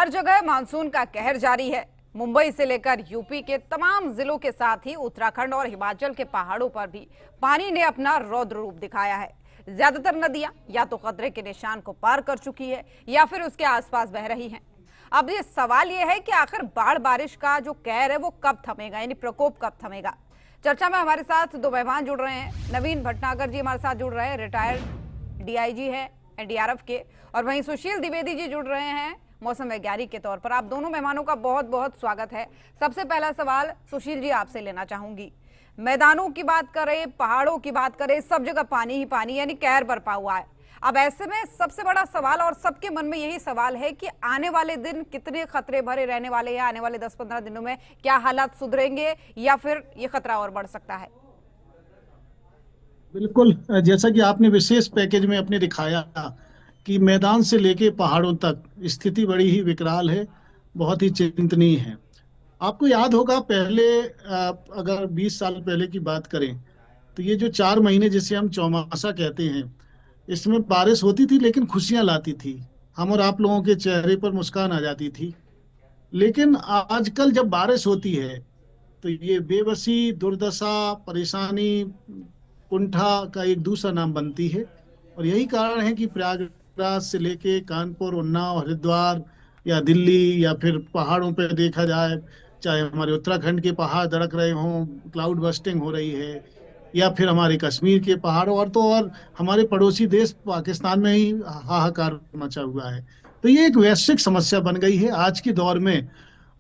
हर जगह मानसून का कहर जारी है। मुंबई से लेकर यूपी के तमाम जिलों के साथ ही उत्तराखंड और हिमाचल के पहाड़ों पर भी पानी ने अपना रौद्र रूप दिखाया है। ज्यादातर नदियां या तो खतरे के निशान को पार कर चुकी है या फिर उसके आसपास बह रही हैं। अब ये सवाल ये है कि आखिर बाढ़ बारिश का जो कहर है वो कब थमेगा, यानी प्रकोप कब थमेगा। चर्चा में हमारे साथ दो मेहमान जुड़ रहे हैं। नवीन भटनागर जी हमारे साथ जुड़ रहे हैं, रिटायर्ड डीआईजी हैं एनडीआरएफ के, और वहीं सुशील द्विवेदी जी जुड़ रहे हैं मौसम वैज्ञानिक के तौर पर। आप दोनों मेहमानों का बहुत बहुत स्वागत है। सबसे पहला सवाल सुशील जी आपसे लेना चाहूंगी। मैदानों की बात करें, पहाड़ों की बात करें, सब जगह पानी ही पानी, यानी कहर बरपा हुआ है। अब ऐसे में सबसे बड़ा सवाल, और सबके मन में यही सवाल है कि आने वाले दिन कितने खतरे भरे रहने वाले हैं। आने वाले 10-15 दिनों में क्या हालात सुधरेंगे या फिर ये खतरा और बढ़ सकता है? बिल्कुल, जैसा कि आपने विशेष पैकेज में अपने दिखाया कि मैदान से लेके पहाड़ों तक स्थिति बड़ी ही विकराल है, बहुत ही चिंतनीय है। आपको याद होगा पहले, अगर 20 साल पहले की बात करें तो ये जो 4 महीने जिसे हम चौमासा कहते हैं, इसमें बारिश होती थी लेकिन खुशियां लाती थी। हम और आप लोगों के चेहरे पर मुस्कान आ जाती थी। लेकिन आजकल जब बारिश होती है तो ये बेबसी, दुर्दशा, परेशानी, कुंठा का एक दूसरा नाम बनती है। और यही कारण है कि प्रयागराज से लेके कानपुर, उन्नाव, हरिद्वार या दिल्ली या फिर पहाड़ों पे देखा जाए, चाहे हमारे उत्तराखंड के पहाड़ धड़क रहे हों, क्लाउड बस्टिंग हो रही है, या फिर हमारे कश्मीर के पहाड़ों, और तो और हमारे पड़ोसी देश पाकिस्तान में ही हाहाकार मचा हुआ है। तो ये एक वैश्विक समस्या बन गई है आज के दौर में।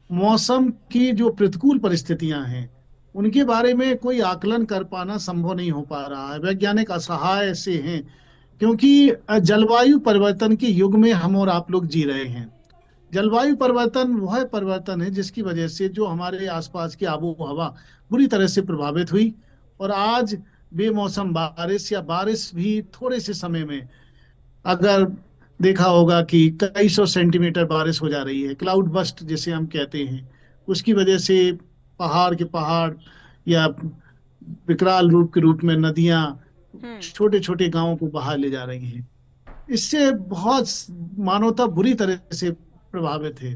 मौसम की जो प्रतिकूल परिस्थितियां हैं उनके बारे में कोई आकलन कर पाना संभव नहीं हो पा रहा है। वैज्ञानिक असहाय से हैं, क्योंकि जलवायु परिवर्तन के युग में हम और आप लोग जी रहे हैं। जलवायु परिवर्तन वह परिवर्तन है जिसकी वजह से जो हमारे आसपास की आबो हवा बुरी तरह से प्रभावित हुई, और आज बेमौसम बारिश या बारिश भी थोड़े से समय में, अगर देखा होगा कि कई सौ सेंटीमीटर बारिश हो जा रही है, क्लाउड बस्ट जिसे हम कहते हैं, उसकी वजह से पहाड़ के पहाड़ या विकराल रूप के रूप में नदियां हम्म। छोटे छोटे गांवों को बहा ले जा रही हैं। इससे बहुत मानवता बुरी तरह से प्रभावित है।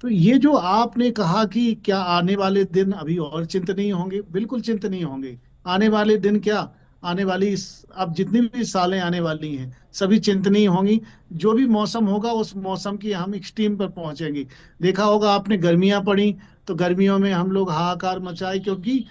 तो ये जो आपने कहा कि क्या आने वाले दिन अभी और चिंतनीय होंगे, बिल्कुल चिंतनीय होंगे। आने वाले दिन क्या, आने वाली अब जितनी भी सालें आने वाली हैं सभी चिंतनीय होंगी। जो भी मौसम होगा उस मौसम की हम एक्सट्रीम पर पहुंचेंगे। देखा होगा आपने, गर्मियां पड़ी तो गर्मियों में हम लोग हाहाकार मचाए, क्योंकि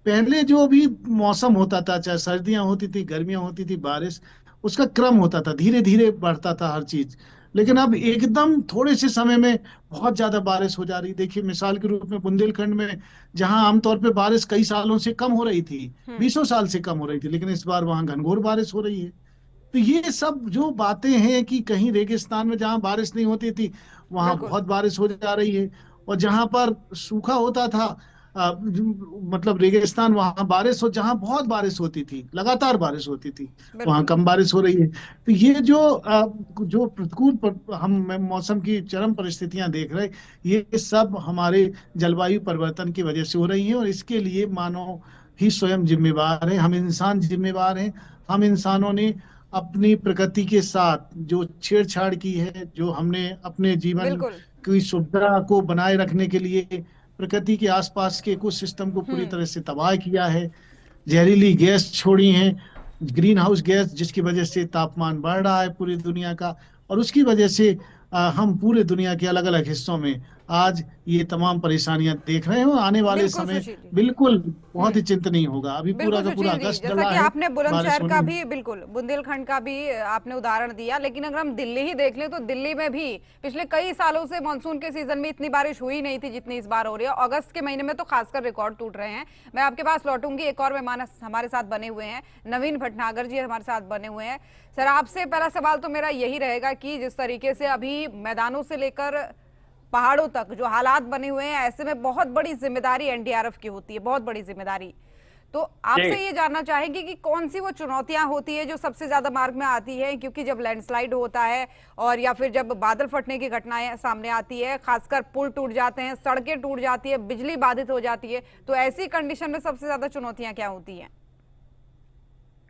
पहले जो भी मौसम होता था, चाहे सर्दियां होती थी, गर्मियां होती थी, बारिश, उसका क्रम होता था, धीरे धीरे बढ़ता था हर चीज। लेकिन अब एकदम थोड़े से समय में बहुत ज्यादा बारिश हो जा रही। देखिए, मिसाल के रूप में बुंदेलखंड में, जहां आमतौर पे बारिश कई सालों से कम हो रही थी, हम्म। 20 साल से कम हो रही थी, लेकिन इस बार वहां घनघोर बारिश हो रही है। तो ये सब जो बातें हैं कि कहीं रेगिस्तान में जहां बारिश नहीं होती थी वहां बिल्कुल। बहुत बारिश हो जा रही है, और जहां पर सूखा होता था, मतलब रेगिस्तान, वहां बारिश हो, जहां बहुत बारिश होती थी, लगातार बारिश होती थी, वहां बिल्कुल। कम बारिश हो रही है। तो ये जो जो प्रतिकूल हम मौसम की चरम परिस्थितियां देख रहे, ये सब हमारे जलवायु परिवर्तन की वजह से हो रही हैं, और इसके लिए मानव ही स्वयं जिम्मेवार है। हम इंसान जिम्मेवार हैं। हम इंसानों ने अपनी प्रकृति के साथ जो छेड़छाड़ की है, जो हमने अपने जीवन बिल्कुल। की सुविधा को बनाए रखने के लिए प्रकृति के आसपास के इकोसिस्टम को पूरी हम्म। तरह से तबाह किया है, जहरीली गैस छोड़ी हैं, ग्रीन हाउस गैस, जिसकी वजह से तापमान बढ़ रहा है पूरी दुनिया का, और उसकी वजह से हम पूरे दुनिया के अलग अलग हिस्सों में आज ये तमाम परेशानियां देख रहे हैं। और आने वाले बिल्कुल समय सुशील जी। बिल्कुल बहुत हम्म। ही चिंतनीय होगा। अभी पूरा बिल्कुल का पूरा सुशील जी, अगस्त जैसा डला कि है, आपने बारिश बुलंदशहर का होनी है। भी, बिल्कुल बुंदेलखंड का भी आपने उदाहरण दिया, लेकिन अगर हम दिल्ली ही देख लें तो दिल्ली में भी पिछले कई सालों से मानसून के सीजन में इतनी बारिश हुई नहीं थी जितनी इस बार हो रही है। अगस्त के महीने में तो खासकर रिकॉर्ड टूट रहे हैं। मैं आपके पास लौटूंगी। एक और मेहमान हमारे साथ बने हुए हैं, नवीन भटनागर जी हमारे साथ बने हुए हैं। सर, आपसे पहला सवाल तो मेरा यही रहेगा कि जिस तरीके से अभी मैदानों से लेकर पहाड़ों तक जो हालात बने हुए हैं, ऐसे में बहुत बड़ी जिम्मेदारी एनडीआरएफ की होती है, बहुत बड़ी जिम्मेदारी। तो आपसे जी। ये जानना चाहेंगे कि कौन सी वो चुनौतियां होती है जो सबसे ज्यादा मार्ग में आती है, क्योंकि जब लैंडस्लाइड होता है और या फिर जब बादल फटने की घटनाएं सामने आती है, खासकर पुल टूट जाते हैं, सड़कें टूट जाती है, बिजली बाधित हो जाती है, तो ऐसी कंडीशन में सबसे ज्यादा चुनौतियां क्या होती हैं?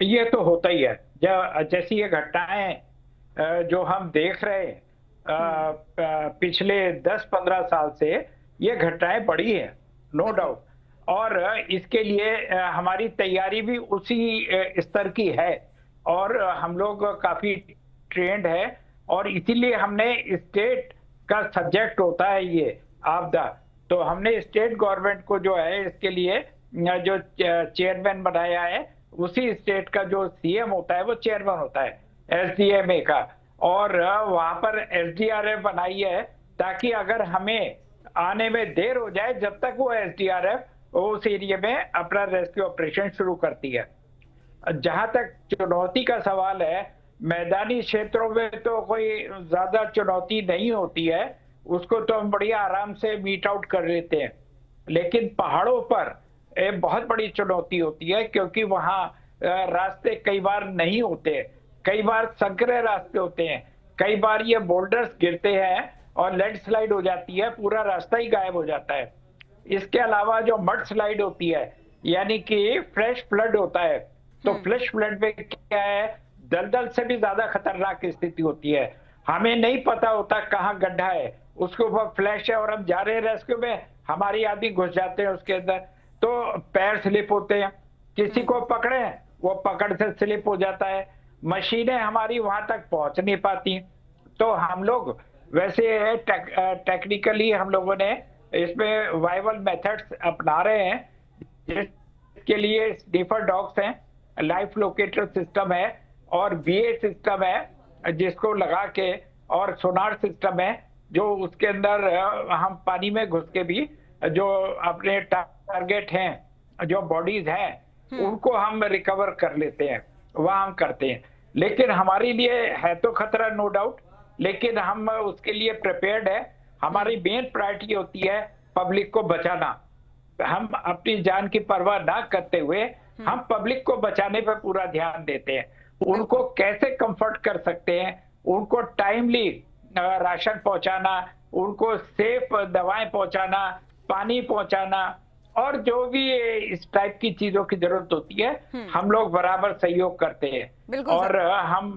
ये तो होता ही है। जैसी ये घटनाएं जो हम देख रहे हैं, पिछले 10-15 साल से ये घटनाएं बढ़ी है, नो डाउट। और इसके लिए हमारी तैयारी भी उसी स्तर की है, और हम लोग काफी ट्रेंड है, और इसीलिए हमने स्टेट का सब्जेक्ट होता है ये आपदा, तो हमने स्टेट गवर्नमेंट को जो है इसके लिए जो चेयरमैन बनाया है, उसी स्टेट का जो सीएम होता है वो चेयरमैन होता है एसडीएमए का, और वहां पर एसडीआरएफ बनाई है, ताकि अगर हमें आने में देर हो जाए, जब तक वो एसडीआरएफ उस एरिया में अपना रेस्क्यू ऑपरेशन शुरू करती है। जहां तक चुनौती का सवाल है, मैदानी क्षेत्रों में तो कोई ज्यादा चुनौती नहीं होती है, उसको तो हम बढ़िया आराम से मीट आउट कर लेते हैं। लेकिन पहाड़ों पर एक बहुत बड़ी चुनौती होती है, क्योंकि वहां रास्ते कई बार नहीं होते, कई बार संकरे रास्ते होते हैं, कई बार ये बोल्डर्स गिरते हैं और लैंडस्लाइड हो जाती है, पूरा रास्ता ही गायब हो जाता है। इसके अलावा जो मड स्लाइड होती है, यानी कि फ्लैश फ्लड होता है, तो फ्लैश फ्लड में क्या है, दलदल से भी ज्यादा खतरनाक स्थिति होती है। हमें नहीं पता होता कहाँ गड्ढा है, उसके ऊपर फ्लैश है और हम जा रहे हैं रेस्क्यू में, हमारी आदमी घुस जाते हैं उसके अंदर, तो पैर स्लिप होते हैं, किसी को पकड़े वो पकड़ से स्लिप हो जाता है, मशीनें हमारी वहां तक पहुंच नहीं पाती। तो हम लोग वैसे टेक्निकली हम लोगों ने इसमें वाइवल मेथड्स अपना रहे हैं, जिसके लिए स्नीफर डॉग्स हैं, लाइफ लोकेटर सिस्टम है, और बीए सिस्टम है जिसको लगा के, और सोनार सिस्टम है जो उसके अंदर हम पानी में घुस के भी जो अपने टारगेट हैं, जो बॉडीज हैं, उनको हम रिकवर कर लेते हैं, वह हम करते हैं। लेकिन हमारे लिए है तो खतरा, नो डाउट, लेकिन हम उसके लिए प्रिपेयर्ड है। हमारी मेन प्रायोरिटी होती है पब्लिक को बचाना। हम अपनी जान की परवाह ना करते हुए हम पब्लिक को बचाने पर पूरा ध्यान देते हैं। उनको कैसे कंफर्ट कर सकते हैं, उनको टाइमली राशन पहुंचाना, उनको सेफ दवाएं पहुंचाना, पानी पहुंचाना, और जो भी इस टाइप की चीजों की जरूरत होती है, हम लोग बराबर सहयोग करते हैं। और हम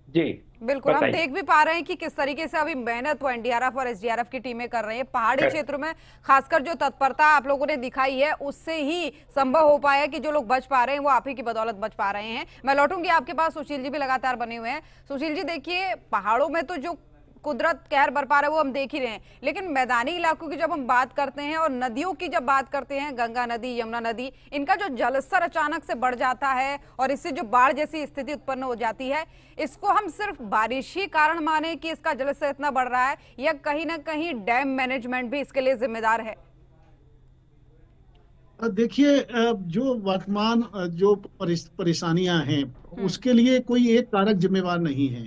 जी बिल्कुल, हम देख भी पा रहे हैं कि किस तरीके से अभी मेहनत वो एनडीआरएफ और एसडीआरएफ की टीमें कर रही हैं। पहाड़ी क्षेत्रों में खासकर जो तत्परता आप लोगों ने दिखाई है, उससे ही संभव हो पाया कि जो लोग बच पा रहे हैं वो आप ही की बदौलत बच पा रहे हैं। मैं लौटूंगी आपके पास, सुशील जी भी लगातार बने हुए हैं। सुशील जी, देखिए, पहाड़ों में तो जो कुदरत कहर बरपा रहा है वो हम देख ही रहे हैं, लेकिन मैदानी इलाकों की जब हम बात करते हैं और नदियों की जब बात करते हैं, गंगा नदी, यमुना नदी, इनका जो जलस्तर अचानक से बढ़ जाता है और इससे जो बाढ़ जैसी स्थिति उत्पन्न हो जाती है, इसको हम सिर्फ बारिश ही कारण माने कि इसका जलस्तर इतना बढ़ रहा है, या कहीं ना कहीं डैम मैनेजमेंट भी इसके लिए जिम्मेदार है? देखिए, जो वर्तमान जो परेशानियां हैं, उसके लिए कोई एक कारक जिम्मेवार नहीं है।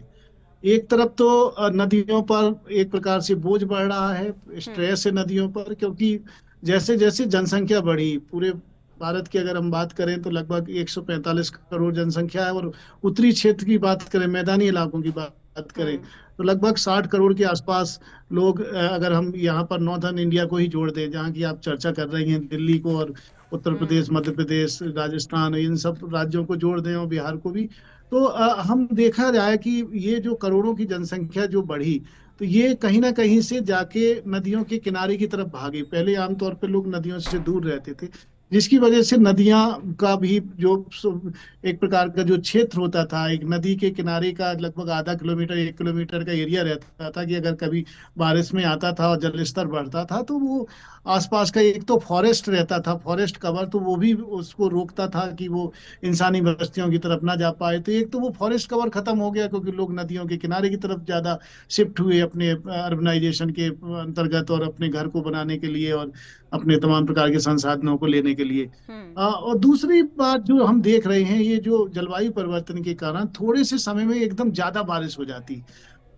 एक तरफ तो नदियों पर एक प्रकार से बोझ बढ़ रहा है, स्ट्रेस है नदियों पर, क्योंकि जैसे जैसे जनसंख्या बढ़ी, पूरे भारत की अगर हम बात करें तो लगभग 145 करोड़ जनसंख्या है, और उत्तरी क्षेत्र की बात करें, मैदानी इलाकों की बात करें, तो लगभग 60 करोड़ के आसपास लोग, अगर हम यहाँ पर नॉर्दर्न इंडिया को ही जोड़ दें, जहाँ की आप चर्चा कर रही हैं, दिल्ली को और उत्तर प्रदेश, मध्य प्रदेश, राजस्थान, इन सब राज्यों को जोड़ दें और बिहार को भी, तो हम देखा जाए कि ये जो करोड़ों की जनसंख्या जो बढ़ी, तो ये कहीं ना कहीं से जाके नदियों के किनारे की तरफ भागी। पहले आमतौर पर लोग नदियों से दूर रहते थे, जिसकी वजह से नदियां का भी जो एक प्रकार का जो क्षेत्र होता था, एक नदी के किनारे का लगभग आधा किलोमीटर 1 किलोमीटर का एरिया रहता था, कि अगर कभी बारिश में आता था और जल स्तर बढ़ता था, तो वो आसपास का एक तो फॉरेस्ट रहता था, फॉरेस्ट कवर, तो वो भी उसको रोकता था कि वो इंसानी बस्तियों की तरफ ना जा पाए। तो एक तो वो फॉरेस्ट कवर खत्म हो गया, क्योंकि लोग नदियों के किनारे की तरफ ज्यादा शिफ्ट हुए अपने अर्बनाइजेशन के अंतर्गत, और अपने घर को बनाने के लिए और अपने तमाम प्रकार के संसाधनों को लेने के लिए। और दूसरी बात जो हम देख रहे हैं, ये जो जलवायु परिवर्तन के कारण थोड़े से समय में एकदम ज्यादा बारिश हो जाती,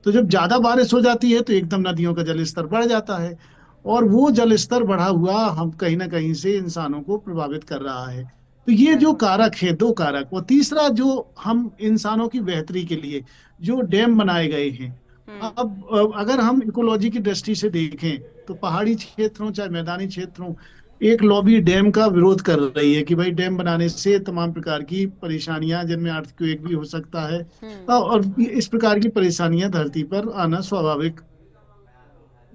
तो जब ज्यादा बारिश हो जाती है तो एकदम नदियों का जल स्तर बढ़ जाता है, और वो जल स्तर बढ़ा हुआ हम कहीं ना कहीं से इंसानों को प्रभावित कर रहा है। तो ये जो कारक है, दो कारक, और तीसरा जो हम इंसानों की बेहतरी के लिए जो डैम बनाए गए हैं। अब अगर हम इकोलॉजी की दृष्टि से देखें, तो पहाड़ी क्षेत्रों चाहे मैदानी क्षेत्रों, एक लॉबी डैम का विरोध कर रही है कि भाई डैम बनाने से तमाम प्रकार की परेशानियां, जिनमें अर्थक्वेक भी हो सकता है, और इस प्रकार की परेशानियां धरती पर आना स्वाभाविक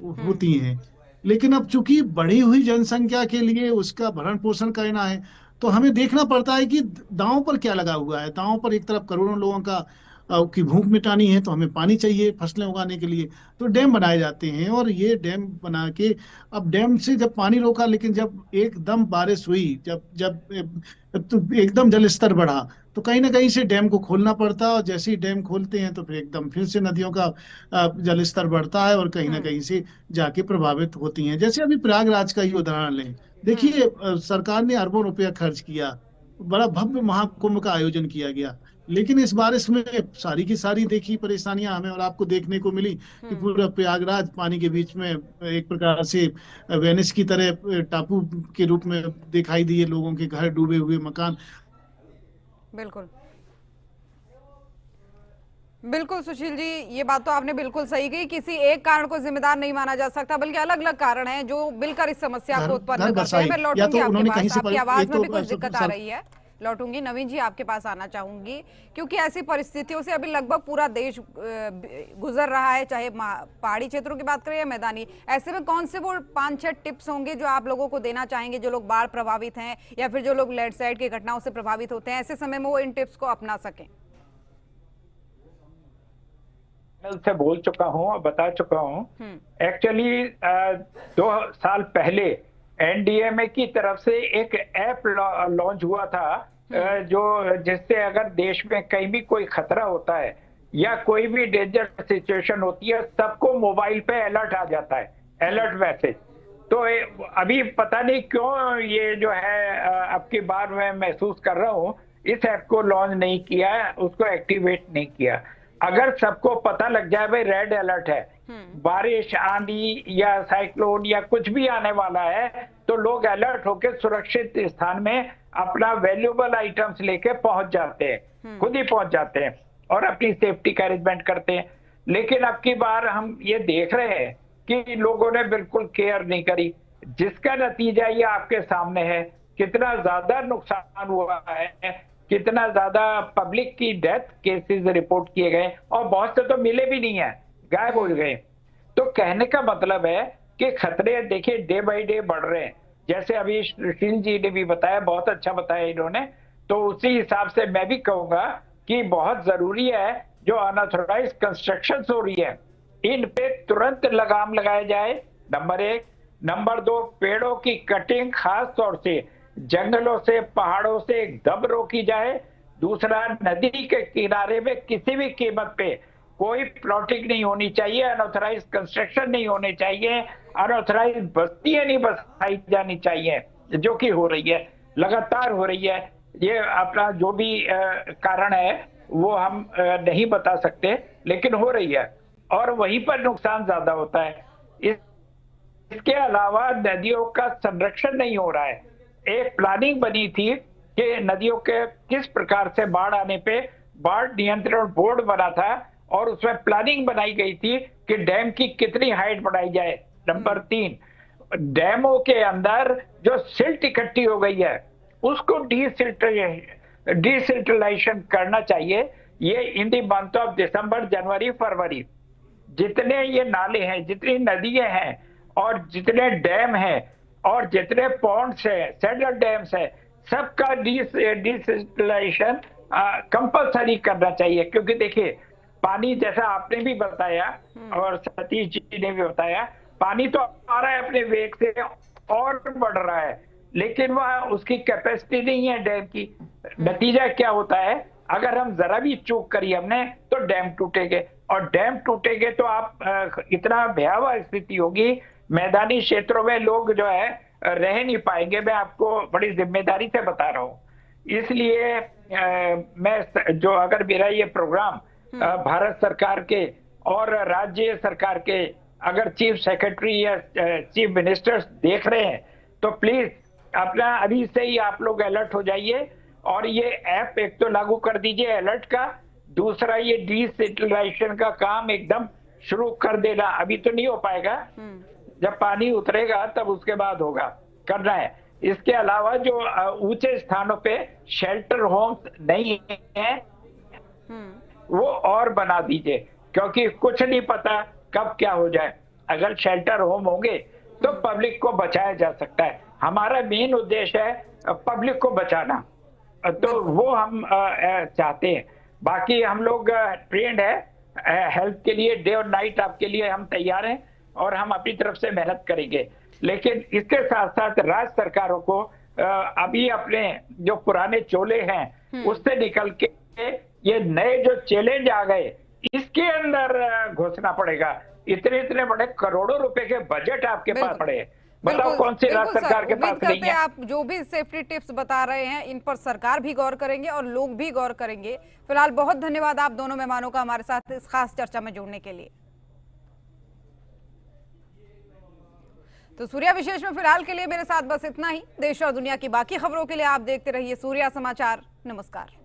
होती हैं। लेकिन अब चूंकि बढ़ी हुई जनसंख्या के लिए उसका भरण पोषण करना है, तो हमें देखना पड़ता है कि दांव पर क्या लगा हुआ है। दांव पर एक तरफ करोड़ों लोगों की भूख मिटानी है, तो हमें पानी चाहिए फसलें उगाने के लिए। तो डैम बनाए जाते हैं, और ये डैम बना के, अब डैम से जब पानी रोका, लेकिन जब एकदम बारिश हुई, जब जब तो एकदम जल स्तर बढ़ा, तो कहीं ना कहीं से डैम को खोलना पड़ता है। और जैसे ही डैम खोलते हैं तो फिर एकदम फिर से नदियों का जल स्तर बढ़ता है, और कहीं ना हम्म। कहीं से जाके प्रभावित होती हैं। जैसे अभी प्रयागराज का ही उदाहरण लें। हम्म। देखिए, सरकार ने अरबों रुपया खर्च किया, बड़ा भव्य महाकुंभ का आयोजन किया गया, लेकिन इस बारिश में सारी की सारी देखी परेशानियां हमें और आपको देखने को मिली कि हम्म। पूरा प्रयागराज पानी के बीच में एक प्रकार से वेनिस की तरह टापू के रूप में दिखाई दिए, लोगों के घर डूबे हुए, मकान। बिल्कुल बिल्कुल सुशील जी, ये बात तो आपने बिल्कुल सही कही। किसी एक कारण को जिम्मेदार नहीं माना जा सकता, बल्कि अलग अलग कारण हैं जो मिलकर इस समस्या घर को घर उत्पन्न करते हैं। बसाई, मैं या लौटूंगी तो आपके उन्होंने कहीं पास, से आपकी आवाज एक में तो भी कुछ दिक्कत आ रही है। लौटूंगी, नवीन जी आपके पास आना चाहूंगी, क्योंकि ऐसी परिस्थितियों से अभी लगभग पूरा देश गुजर रहा है, चाहे पहाड़ी क्षेत्रों की बात करें या मैदानी। ऐसे में कौन से वो 5-6 टिप्स होंगे जो आप लोगों को देना चाहेंगे, जो लोग बाढ़ प्रभावित हैं या फिर जो लोग लैंडस्लाइड की घटनाओं से प्रभावित होते हैं, ऐसे समय में वो इन टिप्स को अपना सकें? से बोल चुका हूं और बता चुका हूं। एक्चुअली 2 साल पहले एनडीएमए की तरफ से एक ऐप लॉन्च हुआ था, जो जिससे अगर देश में कहीं भी कोई खतरा होता है या कोई भी डेंजर सिचुएशन होती है, सबको मोबाइल पे अलर्ट आ जाता है, अलर्ट मैसेज। तो अभी पता नहीं क्यों ये जो है अब की बार मैं महसूस कर रहा हूं, इस ऐप को लॉन्च नहीं किया, उसको एक्टिवेट नहीं किया। अगर सबको पता लग जाए भाई रेड अलर्ट है, बारिश, आंधी या साइक्लोन या कुछ भी आने वाला है, तो लोग अलर्ट होकर सुरक्षित स्थान में अपना वैल्यूएबल आइटम्स लेके पहुंच जाते हैं, खुद ही पहुंच जाते हैं और अपनी सेफ्टी का अरेंजमेंट करते हैं। लेकिन अब की बार हम ये देख रहे हैं कि लोगों ने बिल्कुल केयर नहीं करी, जिसका नतीजा ये आपके सामने है। कितना ज्यादा नुकसान हुआ है, कितना ज्यादा पब्लिक की डेथ केसेस रिपोर्ट किए गए, और बहुत से तो मिले भी नहीं है, गायब हो गए। तो कहने का मतलब है कि खतरे देखिए डे बाय डे बढ़ रहे हैं। जैसे अभी सुशील जी ने भी बताया, बहुत अच्छा बताया इन्होंने, तो उसी हिसाब से मैं भी कहूंगा कि बहुत जरूरी है जो अनऑथराइज्ड कंस्ट्रक्शन हो रही है, इन पे तुरंत लगाम लगाया जाए, नंबर 1। नंबर 2, पेड़ों की कटिंग खास तौर से जंगलों से, पहाड़ों से एकदम रोकी जाए। दूसरा, नदी के किनारे में किसी भी कीमत पे कोई प्लॉटिंग नहीं होनी चाहिए, अनऑथराइज कंस्ट्रक्शन नहीं होने चाहिए, अनऑथराइज बस्तियां नहीं बसाई जानी चाहिए, जो कि हो रही है, लगातार हो रही है। ये अपना जो भी कारण है वो हम नहीं बता सकते, लेकिन हो रही है और वहीं पर नुकसान ज्यादा होता है। इसके अलावा नदियों का संरक्षण नहीं हो रहा है। एक प्लानिंग बनी थी कि नदियों के किस प्रकार से बाढ़ आने पे बाढ़ नियंत्रण बोर्ड बना था, और उसमें प्लानिंग बनाई गई थी कि डैम की कितनी हाइट बढ़ाई जाए। नंबर 3, डैमों के अंदर जो सिल्ट इकट्ठी हो गई है उसको डिसिल्टलाइजेशन करना चाहिए। ये इन दी मंथ ऑफ दिसंबर, जनवरी, फरवरी, जितने ये नाले हैं, जितनी नदियां हैं और जितने डैम हैं और जितने पॉन्ड्स है, सेडल डैम्स है, सबका डिसिल्टलाइजेशन कंपलसरी करना चाहिए। क्योंकि देखिए पानी, जैसा आपने भी बताया और सतीश जी ने भी बताया, पानी तो आ रहा है अपने वेग से और बढ़ रहा है, लेकिन वह उसकी कैपेसिटी नहीं है डैम की। नतीजा क्या होता है, अगर हम जरा भी चूक करी हमने तो डैम टूटेंगे, और डैम टूटेंगे तो आप इतना भयावह स्थिति होगी, मैदानी क्षेत्रों में लोग जो है रह नहीं पाएंगे। मैं आपको बड़ी जिम्मेदारी से बता रहा हूँ। इसलिए मैं जो, अगर मेरा ये प्रोग्राम भारत सरकार के और राज्य सरकार के अगर चीफ सेक्रेटरी या चीफ मिनिस्टर्स देख रहे हैं, तो प्लीज अपना अभी से ही आप लोग अलर्ट हो जाइए, और ये ऐप एक तो लागू कर दीजिए अलर्ट का, दूसरा ये डिसिल्टलाइजेशन का काम एकदम शुरू कर देना। अभी तो नहीं हो पाएगा, जब पानी उतरेगा तब उसके बाद होगा, करना है। इसके अलावा जो ऊंचे स्थानों पे शेल्टर होम्स नहीं है वो और बना दीजिए, क्योंकि कुछ नहीं पता कब क्या हो जाए। अगर शेल्टर होम होंगे तो पब्लिक को बचाया जा सकता है। हमारा मेन उद्देश्य है पब्लिक को बचाना, तो वो हम चाहते हैं। बाकी हम लोग ट्रेंड है हेल्थ के लिए, डे और नाइट आपके लिए हम तैयार हैं और हम अपनी तरफ से मेहनत करेंगे। लेकिन इसके साथ साथ राज्य सरकारों को अभी अपने जो पुराने चोले हैं उससे निकल के ये नए जो चैलेंज आ गए इसके अंदर घुसना पड़ेगा। इतने बड़े करोड़ों रुपए के बजट आपके पास पड़े, बताओ कौन सी राज्य सरकार के पास नहीं है। आप जो भी सेफ्टी टिप्स बता रहे हैं इन पर सरकार भी गौर करेंगे और लोग भी गौर करेंगे। फिलहाल बहुत धन्यवाद आप दोनों मेहमानों का हमारे साथ इस खास चर्चा में जुड़ने के लिए। तो सूर्या विशेष में फिलहाल के लिए मेरे साथ बस इतना ही। देश और दुनिया की बाकी खबरों के लिए आप देखते रहिए सूर्या समाचार। नमस्कार।